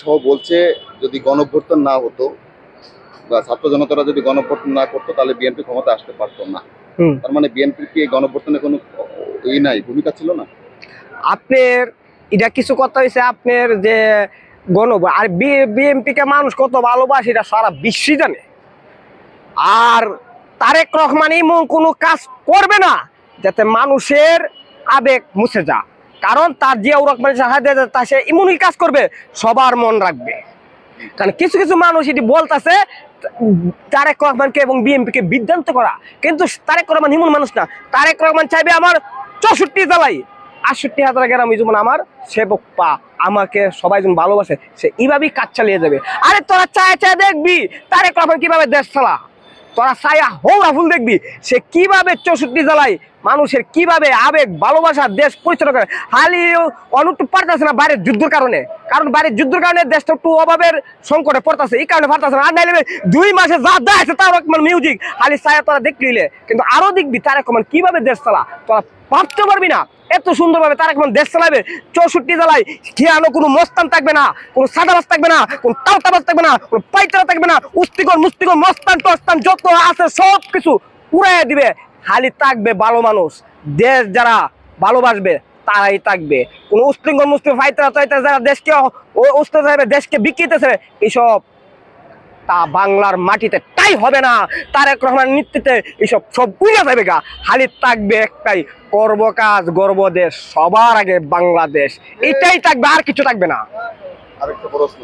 সহ বলছে যদি গণঅভ্যুত্থান না হতো বা ছাত্র জনতারা যদি গণঅভ্যুত্থান না করতো তাহলে বিএনপি ক্ষমতা আসতে পারতো না। তার মানে বিএনপির কি এই গণঅভ্যুত্থানে কোনো নাই, ভূমিকা ছিল না? আপনার এটা কিছু কথা হয়েছে আপনার যে আর বিএনপি কে মানুষ কত ভালোবাসে এটা সারা বিশ্বই জানে। আর তারেক রহমান এমন কোনো কাজ করবে না যাতে মানুষের আবেগ মুছে যা, কারণ তার জিয়াউর রহমান তা সে এমনই কাজ করবে সবার মন রাখবে। কারণ কিছু কিছু মানুষ এটি বলতেছে তারেক রহমানকে এবং বিএনপিকে বিভ্রান্ত করা, কিন্তু তারেক রহমান এমন মানুষ না। তারেক রহমান চাইবে আমার 64 জেলায় 68,000 গ্রামে যেমন আমার সেবক পা আমাকে সবাই যেন ভালোবাসে, সে এইভাবেই কাজ চালিয়ে যাবে। আরে তোরা চায় চায় দেখবি তারেক রহমান কিভাবে দেশ চালা, তোরা ছায়া হৌরা ফুল দেখবি সে কিভাবে 64 জেলায় মানুষের কিভাবে আবেগ ভালোবাসা দেশ পরিচালনা করে। হালি অনুটু পারতেছে না বাইরের যুদ্ধের কারণে, কারণ বাইরের যুদ্ধের কারণে দেশটা একটু অভাবের সংকটে পড়তেছে, এই কারণে পারতেছে না। আর নাইলে 2 মাসে যা দেয় তার মিউজিক খালি ছায়া তোরা দেখলে, কিন্তু আরো দেখবি তারেক রহমান কিভাবে দেশ চালা, তোরা ভাবতে পারবি না এত সুন্দরভাবে তারেক রহমান দেশ চালাবে। 64 জেলায় খেয়ানো কোনো মস্তান থাকবে না, কোনো সাদাবাজ থাকবে না, কোনো টালতাবাজ থাকবে না, কোনো পাইতারা থাকবে না, উস্তিগর মুস্তিগর মস্তান টস্তান যত আছে সব কিছু উড়াইয়া দিবে। খালি থাকবে ভালো মানুষ, দেশ যারা ভালোবাসবে তারাই থাকবে। কোন উশৃঙ্খল মুসলিম ফাইতারা তাইতারা যারা দেশকে দেশকে বিকৃতেছে এইসব তা বাংলার মাটিতে তাই হবে না। তারেক রহমানের নেতৃত্বে এইসব সব বুঝে যাবে গা। খালি থাকবে একটাই গর্ব কাজ, গর্ব দেশ, সবার আগে বাংলাদেশ, এটাই থাকবে, আর কিছু থাকবে না। আরেকটা প্রশ্ন,